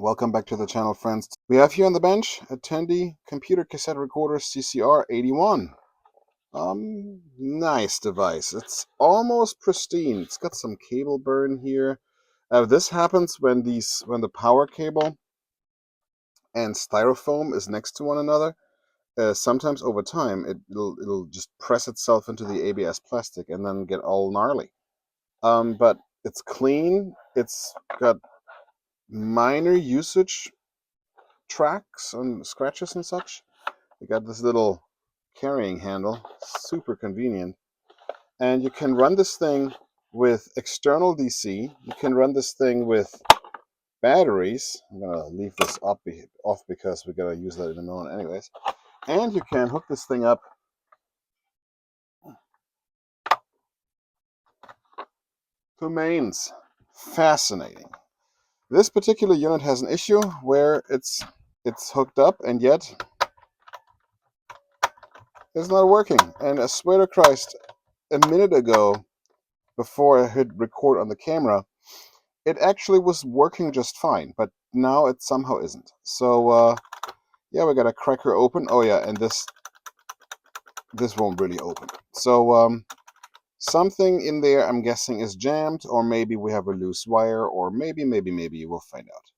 Welcome back to the channel, friends. We have here on the bench a Tandy computer cassette recorder CCR-81. Nice device. It's almost pristine. It's got some cable burn here. This happens when the power cable and styrofoam is next to one another. Sometimes over time it'll just press itself into the ABS plastic and then get all gnarly. But it's clean. It's got minor usage tracks and scratches and such. We got this little carrying handle, super convenient. And you can run this thing with external DC. You can run this thing with batteries. I'm gonna leave this off because we're gonna use that in a moment anyways. And you can hook this thing up to mains. Fascinating. This particular unit has an issue where it's hooked up and yet it's not working. And I swear to Christ, a minute ago, before I hit record on the camera, it actually was working just fine, but now it somehow isn't. So yeah, we got a cracker open. Oh yeah, and this won't really open. So something in there, I'm guessing, is jammed, or maybe we have a loose wire, or maybe we'll find out.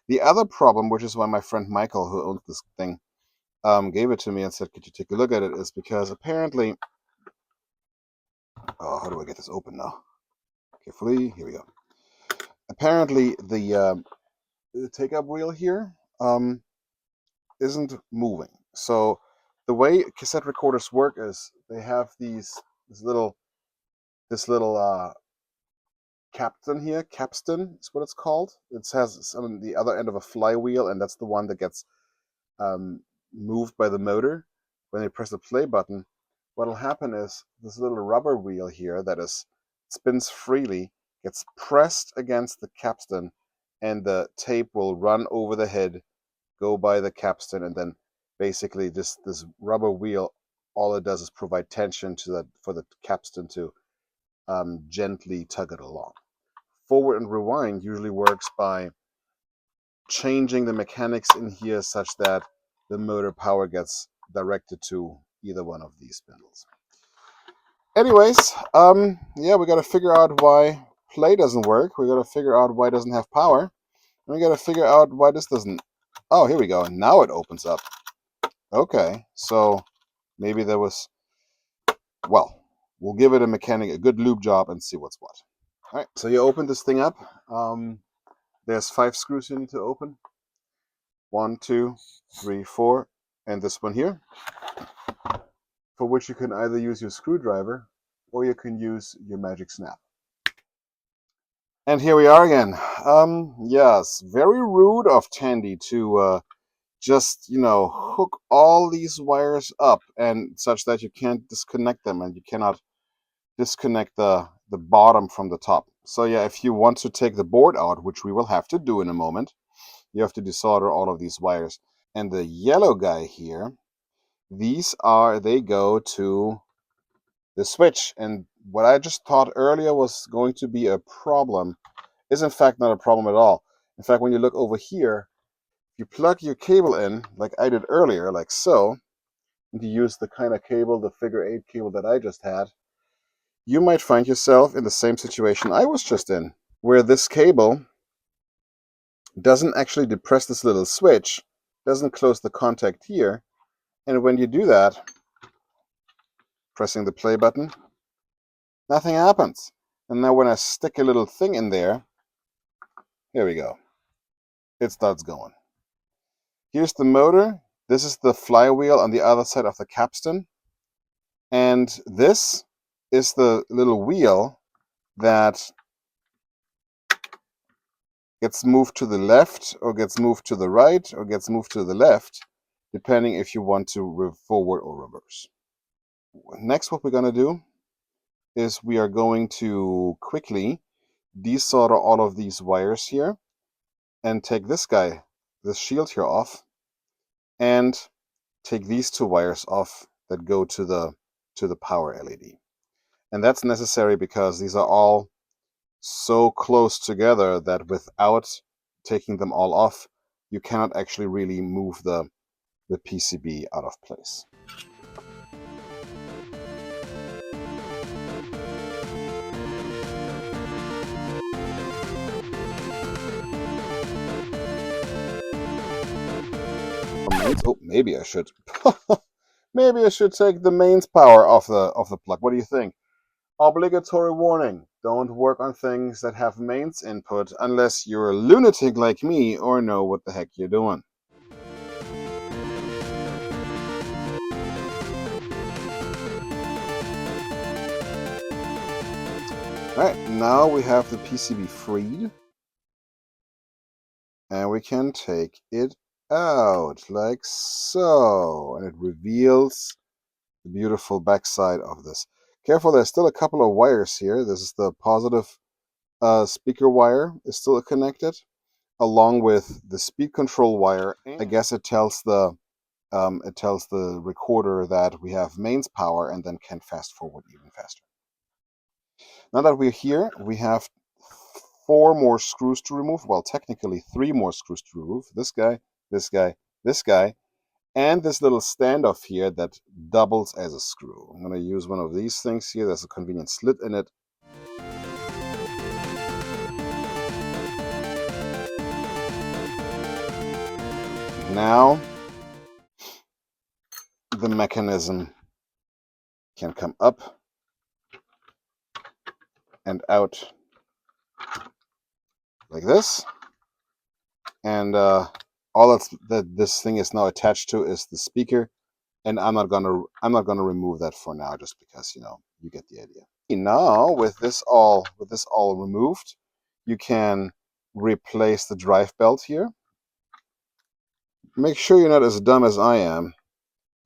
The other problem, which is why my friend Michael, who owns this thing, gave it to me and said, could you take a look at it, is because apparently, oh, how do I get this open now? Carefully, here we go. Apparently the take-up reel here isn't moving. So the way cassette recorders work is they have this little capstan here. Capstan is what it's called. It has on the other end of a flywheel, and that's the one that gets moved by the motor when you press the play button. What'll happen is this little rubber wheel here that spins freely gets pressed against the capstan, and the tape will run over the head, go by the capstan, and then basically this rubber wheel, all it does is provide tension for the capstan to gently tug it along. Forward and rewind usually works by changing the mechanics in here such that the motor power gets directed to either one of these spindles. Anyways, yeah, we got to figure out why play doesn't work. We got to figure out why it doesn't have power. And we got to figure out why this doesn't. Oh, here we go. Now it opens up. Okay, so maybe there was. Well, we'll give it a good lube job and see what's what. All right, so you open this thing up. There's 5 screws you need to open. 1, 2, 3, 4, and this one here, for which you can either use your screwdriver or you can use your magic snap. And here we are again. Yes, very rude of Tandy to just, hook all these wires up and such that you can't disconnect them, and you cannot disconnect the bottom from the top. So yeah, if you want to take the board out, which we will have to do in a moment, you have to desolder all of these wires. And the yellow guy here, they go to the switch. And what I just thought earlier was going to be a problem is in fact not a problem at all. In fact, when you look over here, you plug your cable in like I did earlier, like so, and you use the kind of cable, the figure 8 cable that I just had, you might find yourself in the same situation I was just in, where this cable doesn't actually depress this little switch, doesn't close the contact here, and when you do that, pressing the play button, nothing happens. And now when I stick a little thing in there, here we go, it starts going. Here's the motor. This is the flywheel on the other side of the capstan. And this is the little wheel that gets moved to the left or gets moved to the right or gets moved to the left, depending if you want to forward or reverse. Next, what we're going to do is we are going to quickly desolder all of these wires here and take this shield here off, and take these 2 wires off that go to the power LED. And that's necessary because these are all so close together that without taking them all off, you cannot actually really move the PCB out of place. Oh, maybe I should. Maybe I should take the mains power off the plug. What do you think? Obligatory warning: don't work on things that have mains input unless you're a lunatic like me or know what the heck you're doing. Alright, now we have the PCB freed. And we can take it out like so. And it reveals the beautiful backside of this. Careful, there's still a couple of wires here. This is the positive speaker wire is still connected, along with the speed control wire. I guess it tells the recorder that we have mains power and then can fast forward even faster. Now that we're here, we have 4 more screws to remove. Well, technically 3 more screws to remove. This guy, this guy, this guy, and this little standoff here that doubles as a screw. I'm going to use one of these things here. There's a convenient slit in it. Now the mechanism can come up and out like this, and all that this thing is now attached to is the speaker, and I'm not gonna remove that for now, just because, you know, you get the idea. Now with this all removed, you can replace the drive belt here. Make sure you're not as dumb as I am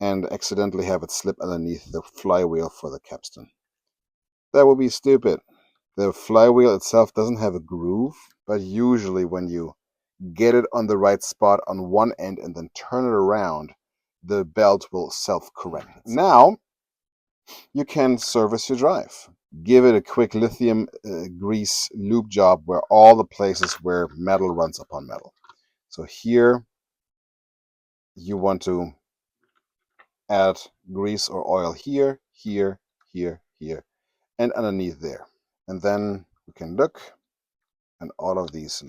and accidentally have it slip underneath the flywheel for the capstan. That would be stupid. The flywheel itself doesn't have a groove, but usually when you get it on the right spot on one end and then turn it around, the belt will self-correct. Now you can service your drive. Give it a quick lithium grease lube job where all the places where metal runs upon metal. So here you want to add grease or oil here, here, here, here, and underneath there. And then we can look, and all of these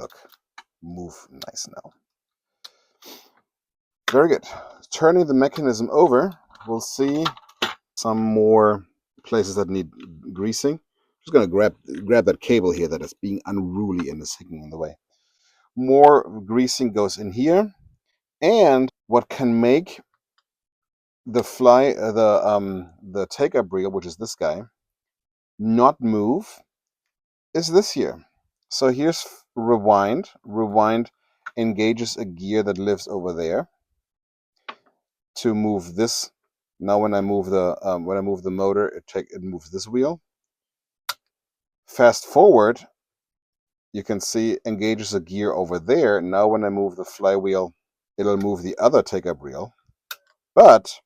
move nice now. Very good. Turning the mechanism over, we'll see some more places that need greasing. I'm just going to grab that cable here that is being unruly and is hanging in the way. More greasing goes in here, and what can make the take-up reel, which is this guy, not move is this here. So here's rewind. Rewind engages a gear that lives over there to move this. Now when I move the motor, it moves this wheel. Fast forward, you can see engages a gear over there. Now when I move the flywheel, it'll move the other take-up reel. But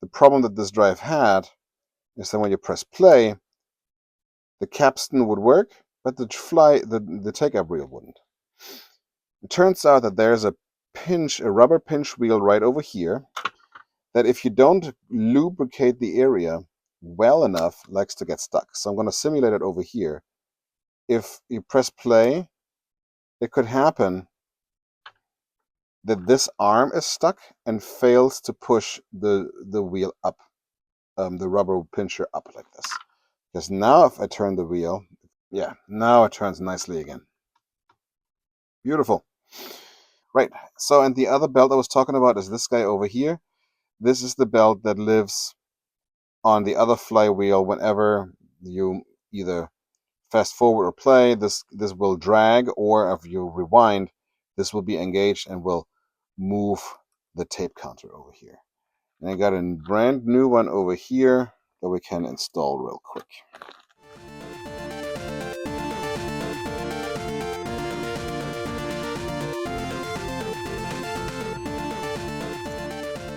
the problem that this drive had is that when you press play, the capstan would work, but the take-up reel wouldn't. It turns out that there's a rubber pinch wheel right over here that, if you don't lubricate the area well enough, likes to get stuck. So I'm going to simulate it over here. If you press play, it could happen that this arm is stuck and fails to push the wheel up, the rubber pincher up like this. Because now if I turn the wheel, yeah, now it turns nicely again. Beautiful. Right, so, and the other belt I was talking about is this guy over here. This is the belt that lives on the other flywheel. Whenever you either fast forward or play, this will drag, or if you rewind, this will be engaged and will move the tape counter over here. And I got a brand new one over here that we can install real quick.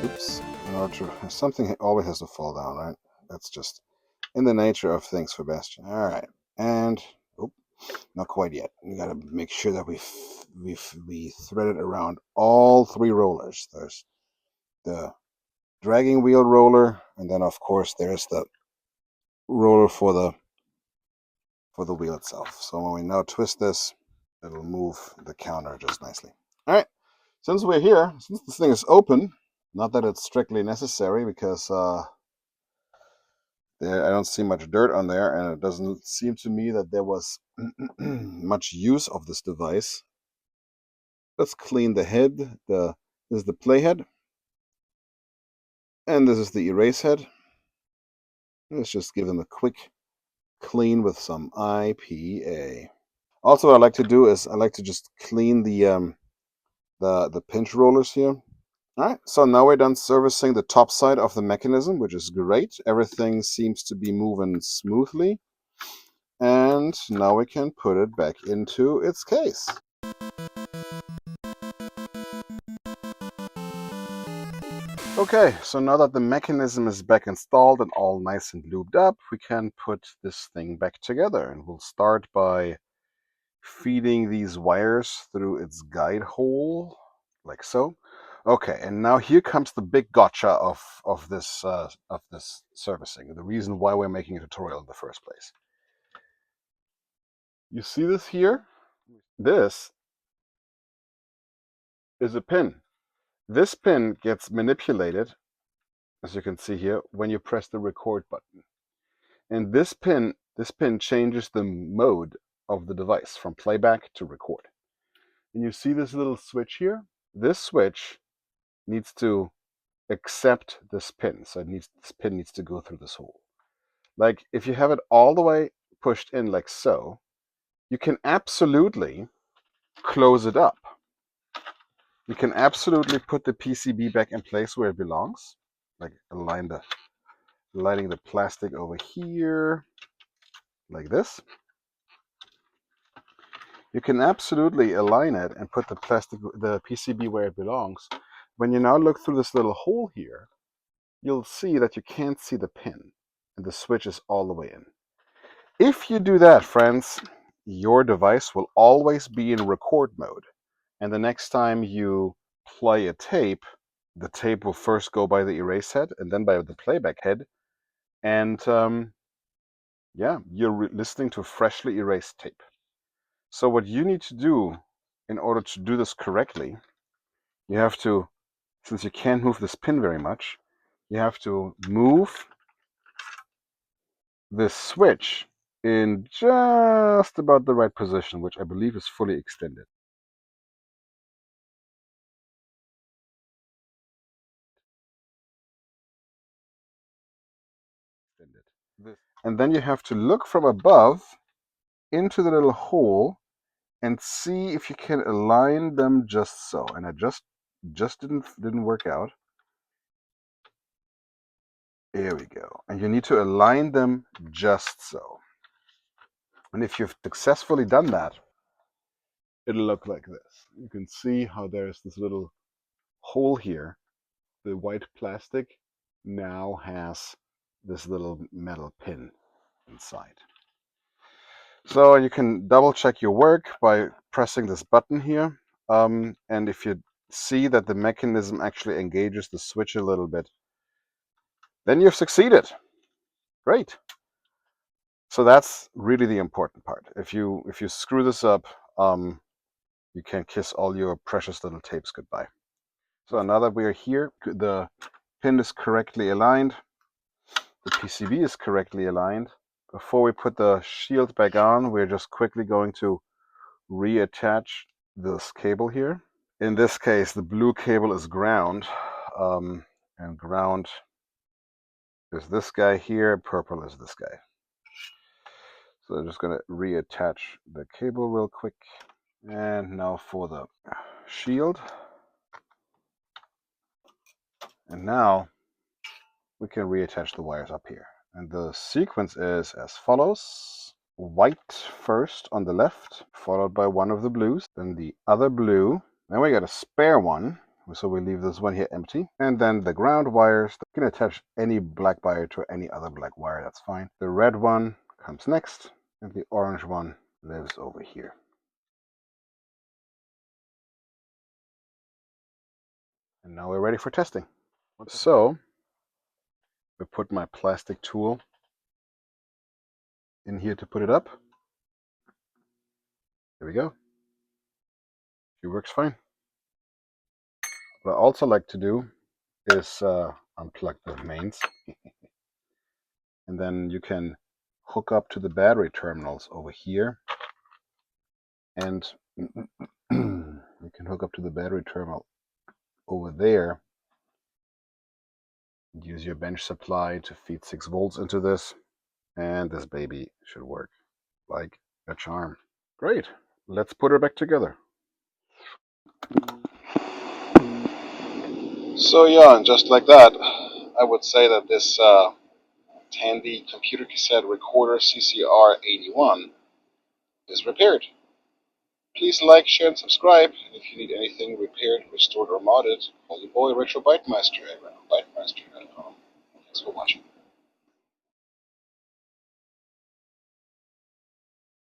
Oops, in order to, something always has to fall down, right? That's just in the nature of things for Bastion. All right, and Not quite yet. We gotta make sure that we thread it around all three rollers. There's the dragging wheel roller, and then of course there's the roller for the wheel itself. So when we now twist this, it'll move the counter just nicely. All right, since we're here, since this thing is open, not that it's strictly necessary because I don't see much dirt on there, and it doesn't seem to me that there was much use of this device. Let's clean the head. This is the playhead, and this is the erase head. Let's just give them a quick clean with some IPA. Also, what I like to do is I like to just clean the pinch rollers here. All right, so now we're done servicing the top side of the mechanism, which is great. Everything seems to be moving smoothly. And now we can put it back into its case. Okay, so now that the mechanism is back installed and all nice and lubed up, we can put this thing back together. And we'll start by feeding these wires through its guide hole, like so. Okay, and now here comes the big gotcha of this servicing, the reason why we're making a tutorial in the first place. You see this here? This is a pin. This pin gets manipulated, as you can see here, when you press the record button. And this pin changes the mode of the device from playback to record. And you see this little switch here? This switch needs to accept this pin. So this pin needs to go through this hole. Like if you have it all the way pushed in like so, you can absolutely close it up. You can absolutely put the PCB back in place where it belongs, like aligning the plastic over here, like this. You can absolutely align it and put the PCB where it belongs. When you now look through this little hole here, you'll see that you can't see the pin, and the switch is all the way in. If you do that, friends, your device will always be in record mode. And the next time you play a tape, the tape will first go by the erase head and then by the playback head. And yeah, you're listening to freshly erased tape. So what you need to do in order to do this correctly, you have to, since you can't move this pin very much, you have to move this switch in just about the right position, which I believe is fully extended. And then you have to look from above into the little hole and see if you can align them just so. And it just didn't work out. There we go. And you need to align them just so. And if you've successfully done that, it'll look like this. You can see how there's this little hole here. The white plastic now has this little metal pin inside. So you can double check your work by pressing this button here. And if you see that the mechanism actually engages the switch a little bit, then you've succeeded. Great. So that's really the important part. If you screw this up, you can kiss all your precious little tapes goodbye. So now that we are here, the pin is correctly aligned, the PCB is correctly aligned. Before we put the shield back on, we're just quickly going to reattach this cable here. In this case, the blue cable is ground, and ground is this guy here, purple is this guy. So I'm just going to reattach the cable real quick. And now for the shield. And now we can reattach the wires up here. And the sequence is as follows. White first on the left, followed by one of the blues, then the other blue. Then we got a spare one, so we leave this one here empty. And then the ground wires. You can attach any black wire to any other black wire, that's fine. The red one comes next, and the orange one lives over here. And now we're ready for testing. So, I put my plastic tool in here to put it up. There we go. It works fine. What I also like to do is unplug the mains. And then you can hook up to the battery terminals over here. And you can hook up to the battery terminal over there. Use your bench supply to feed 6 volts into this. And this baby should work like a charm. Great. Let's put her back together. So yeah, and just like that, I would say that this Tandy computer cassette recorder CCR-81 is repaired. Please like, share, and subscribe. And if you need anything repaired, restored, or modded, call your boy Retro Bytemeister at retrobytemeister.com. Thanks for watching.